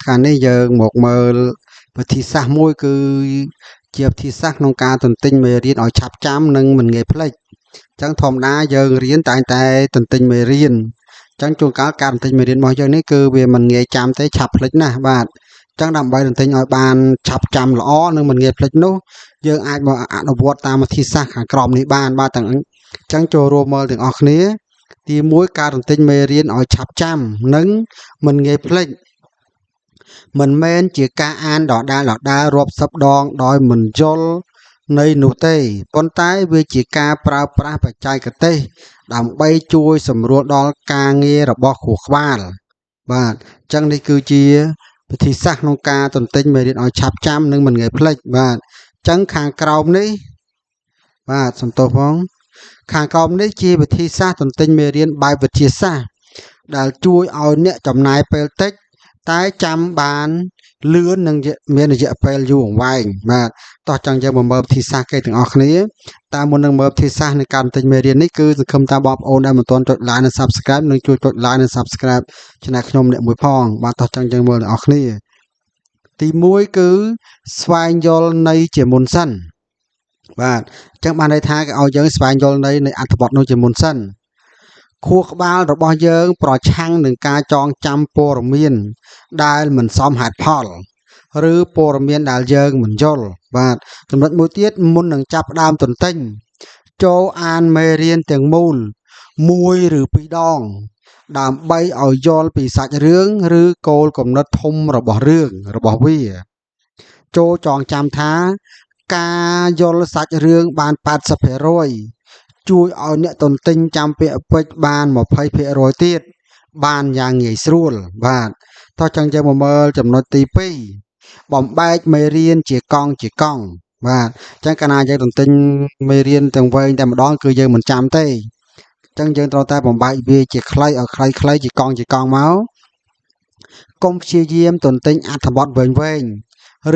ថ្ងៃនេះយើងមកមើលវិធីសាស្ត្រមួយគឺជាវិធីសាស្ត្រក្នុងការទន្ទិញមេរៀនឲ្យឆាប់ចាំនិងមិនងាយភ្លេចអញ្ចឹងធម្មតាយើងរៀនតែងតែទន្ទិញមេរៀនអញ្ចឹងជួនកាលការទន្ទិញមេរៀនរបស់យើងនេះគឺវាមិនងាយចាំទេឆាប់ភ្លេចណាស់បាទអញ្ចឹងដើម្បីទន្ទិញឲ្យបានឆាប់ចាំល្អនិងមិនងាយភ្លេចនោះយើងអាចមកអនុវត្តតាមវិធីសាស្ត្រខាងក្រោមនេះបានបាទទាំងអញ្ចឹងចូលរួមមើលទាំងអស់គ្នាទី1ការទន្ទិញមេរៀនឲ្យឆាប់ចាំនិងមិនងាយភ្លេចមិនមែនជាការអានដដែលរាប់សិបដងដោយមិនយល់ន័យនោះទេប៉ុន្តែវាជាការប្រើប្រាស់បច្ចេកទេសដើម្បីជួយសម្រួលដល់ការងាររបស់គ្រូក្បាលបាទអញ្ចឹងនេះគឺជាវិធីសាស្ត្រក្នុងការទន្ទិញមេរៀនឲ្យឆាប់ចាំនិងមិនងាយភ្លេចបាទអញ្ចឹងខាងក្រោមនេះបាទសំទោសផងខាងក្រោមនេះជាវិធីសាស្ត្រទន្ទិញមេរៀនបែបវិទ្យាសាស្ត្រដែលជួយឲ្យអ្នកចំណាយពេលតិចតែចាំបានលឿននិងមានរយៈពេលយូរអង្វែងបាទតោះចឹងយើងមកមើលវិធីសាស្ត្រគេទាំងអស់គ្នាតាមមុននឹងមើលវិធីសាស្ត្រនៃការទិញមេរៀននេះគឺសង្ឃឹមថាបងប្អូនដែលមិនទាន់ចុច Like និង Subscribe នឹងជួយចុច Like និង Subscribe ឆ្នាំខ្ញុំអ្នកមួយផងបាទតោះចឹងយើងមើលទាំងអស់គ្នាទី1គឺស្វែងយល់ន័យជាមុនសិនបាទអញ្ចឹងបានន័យថាគេឲ្យយើងស្វែងយល់ន័យនៃអត្ថបទនោះជាមុនសិនខួរក្បាលរបស់យើងប្រឆាំងនឹងការចងចាំព័ត៌មានដែលមិនសមហេតុផលឬព័ត៌មានដែលយើងមិនយល់បាទចំណុចមួយទៀតមុននឹងចាប់ផ្ដើមទន្ទិញចូលអានមេរៀនទាំងមូល1ឬ2ដងដើម្បីឲ្យយល់ពីសាច់រឿងឬគោលគំនិតធំរបស់រឿងរបស់វាចូលចងចាំថាការយល់សាច់រឿងបាន80%ជួយឲ្យអ្នកទន្ទិញចាំពាក្យពេចន៍បាន20%ទៀតបានយ៉ាងងាយស្រួលបាទតោះចឹងយើងមកមើលចំណុចទី2បំបែកមេរៀនជាកង់បាទអញ្ចឹងកាលណាយើងទន្ទិញមេរៀនទាំងវែងតែម្ដងគឺយើងមិនចាំទេអញ្ចឹងយើងត្រូវតែបំបែកវាជាខ្លីឲ្យខ្លីជាកង់មកកុំព្យាយាមទន្ទិញអត្ថបទវែង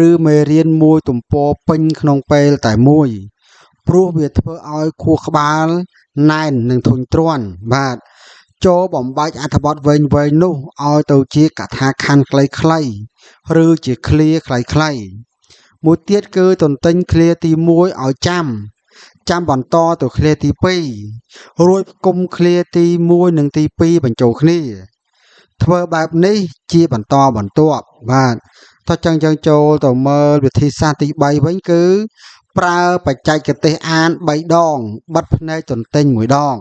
ឬមេរៀនមួយទំព័រពេញក្នុងពេលតែមួយព្រោះវាធ្វើឲ្យខួរក្បាលណែននិងធុញទ្រាន់បាទចូលបំបែកអត្ថបទវែងនោះឲ្យទៅជាកថាខណ្ឌខ្លីឬជាឃ្លាខ្លីមួយទៀតគឺទន្ទិញឃ្លាទី1ឲ្យចាំបន្តទៅឃ្លាទី2រួចផ្គុំឃ្លាទី1និងទី2បញ្ចូលគ្នាធ្វើបែបនេះជាបន្តបន្ទាប់បាទតោះចឹងយើងចូលទៅមើលវិធីសាស្ត្រទី3វិញគឺប្រើបច្ចេកទេសអាន3ដងបិទភ្នែកទន្ទិញ1ដង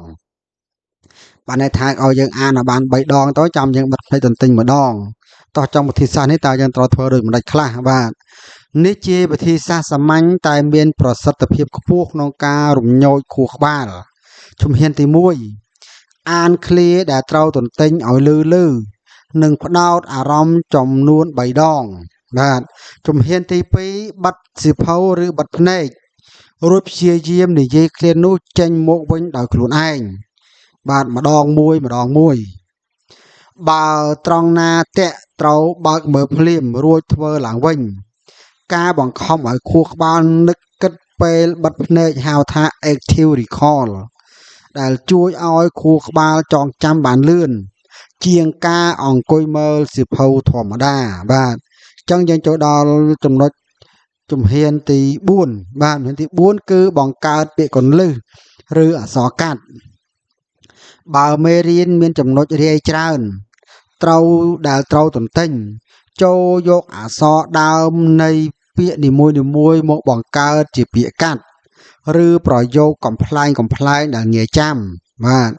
បានន័យថាឲ្យយើងអានឲ្យបាន3ដងទៅចាំយើងបិទភ្នែកទន្ទិញ1ដងតោះtrongវិធីសាស្ត្រនេះតើយើងត្រូវធ្វើដូចម្ដេចខ្លះបាទនេះជាវិធីសាស្ត្រសាមញ្ញតែមានប្រសិទ្ធភាពខ្ពស់ក្នុងការរំញោចខួរក្បាលជំហានទី1អានឃ្លាដែលត្រូវទន្ទិញឲ្យលឺនិងផ្ដោតអារម្មណ៍ចំនួន3ដងបាទជំហានទី2បិទសៀវភៅឬបិទភ្នែករួចព្យាយាមនិយាយឃ្លានោះចេញមកវិញដោយខ្លួនឯងបាទម្ដងមួយបើត្រង់ណាតាក់ត្រូវបើកមើលភ្លាមរួចធ្វើឡើងវិញការបង្ខំឲ្យខួរក្បាលនឹកគិតពេលបិទភ្នែកហៅថា active recall ដែលជួយឲ្យខួរក្បាលចងចាំបានលឿនជាងការអង្គុយមើលសៀវភៅធម្មតាបាទអញ្ចឹងយើងចូលដល់ចំណុចជំហានទី4បាទជំហានទី4គឺបង្កើតពាក្យកន្លឹះឬអក្សរកាត់បើមេរៀនមានចំណុចរាយច្រើនត្រូវទន្ទិញចូលយកអក្សរដើមនៃពាក្យនីមួយមកបង្កើតជាពាក្យកាត់ឬប្រយោគកំប្លែងដែលងាយចាំបាទ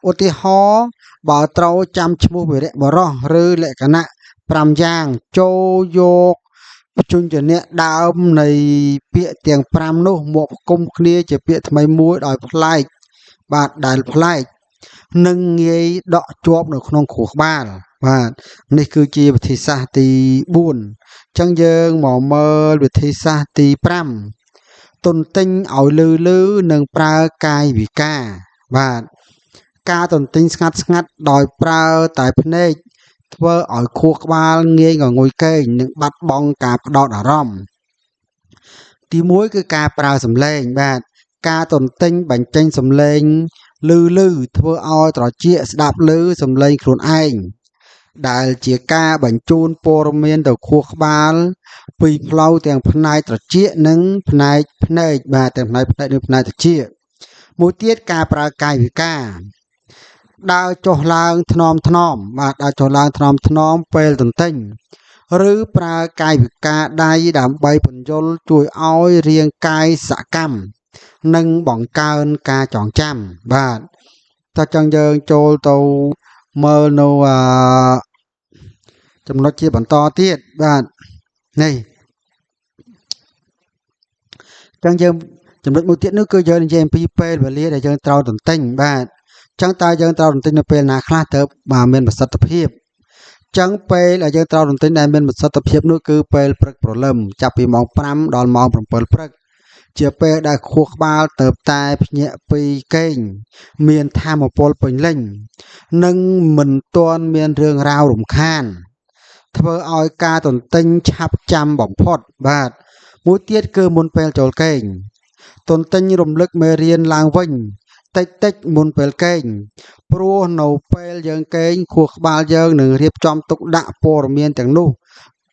ឧទាហរណ៍បើត្រូវចាំឈ្មោះវីរៈបុរសឬលក្ខណៈ5យ៉ាងចូលយកព្យញ្ជនៈដើមនៃពាក្យទាំង5នោះមកផ្គុំគ្នាជាពាក្យថ្មីមួយដោយប្លែកបាទដែលប្លែកនិងងាយដកជាប់នៅក្នុងខួរក្បាលបាទនេះគឺជាវិធីសាស្ត្រទី4អញ្ចឹងយើងមកមើលវិធីសាស្ត្រទី5ទន្ទិញឲ្យលឺនិងប្រើកាយវិការបាទការទន្ទិញស្ងាត់ដោយប្រើតែភ្នែកធ្វើឲ្យខួរក្បាលងាយងងុយគេងនិងបាត់បង់ការផ្ដោតអារម្មណ៍ទី1គឺការប្រើសំឡេងបាទការទន្ទិញបញ្ចេញសំឡេងលឺធ្វើឲ្យត្រចៀកស្ដាប់ឮសំឡេងខ្លួនឯង ដែលជាការបញ្ជូនព័ត៌មានទៅខួរក្បាលពីផ្លូវទាំងផ្នែកត្រចៀកនិងផ្នែកភ្នែកបាទទាំងផ្នែកភ្នែកនិងផ្នែកត្រចៀកមួយទៀតការប្រើកាយវិការដើរចុះឡើងថ្នមបាទដើរចុះឡើងថ្នមពេលទន្ទិញឬប្រើកាយវិការដៃដើម្បីពន្យល់ជួយឲ្យរាងកាយសកម្មនិងបង្កើនការចងចាំបាទតើចឹងយើងចូលទៅមើលនៅចំណុចជាបន្តទៀតបាទនេះចឹងយើងចំណុចមួយទៀតនោះគឺយើងនិយាយអំពីពេលវេលាដែលយើងត្រូវទន្ទិញបាទចឹងតើយើងត្រូវទន្ទិញនៅពេលណាខ្លះទៅបាទមានប្រសិទ្ធភាពចឹងពេលដែលយើងត្រូវទន្ទិញដែលមានប្រសិទ្ធភាពនោះគឺពេលព្រឹកព្រលឹមចាប់ពីម៉ោង5ដល់ម៉ោង7ព្រឹកជាពេលដែលខួរក្បាលទៅតែភ្ញាក់ពីគេងមានថាមពលពេញលេញនិងមិនទាន់មានរឿងរ៉ាវរំខានធ្វើឲ្យការទន្ទិញឆាប់ចាំបំផុតបាទមួយទៀតគឺមុនពេលចូលគេងទន្ទិញរំលឹកមេរៀនឡើងវិញតិចមុនពេលគេងព្រោះនៅពេលយើងគេងខួរក្បាលយើងនឹងរៀបចំទុកដាក់ព័ត៌មានទាំងនោះ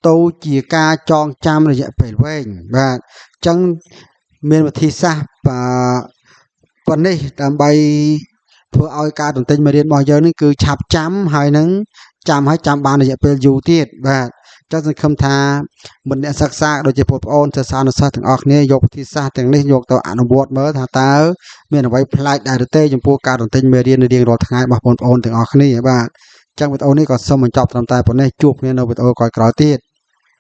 ទៅជាការចងចាំរយៈពេលវែងបាទអញ្ចឹងមានវិធីសាស្ត្រប៉ុណ្នេះដើម្បីធ្វើឲ្យការទន្ទិញមេរៀនរបស់យើងនេះគឺឆាប់ចាំហើយនឹងចាំបានរយៈពេលយូរទៀតបាទចឹងសង្ឃឹមថាមិនអ្នកសិក្សាដូចជាបងប្អូនសិស្សានុសិស្សទាំងអស់គ្នាយកវិធីសាស្ត្រទាំងនេះយកទៅអនុវត្តមើលថាតើមានអ្វីប្លែកដែរឬទេចំពោះការទន្ទិញមេរៀនរៀងរាល់ថ្ងៃរបស់បងប្អូនទាំងអស់គ្នាបាទចឹងវីដេអូនេះក៏សូមបញ្ចប់ត្រឹមតែប៉ុណ្ណេះជួបគ្នានៅវីដេអូក្រោយៗទៀត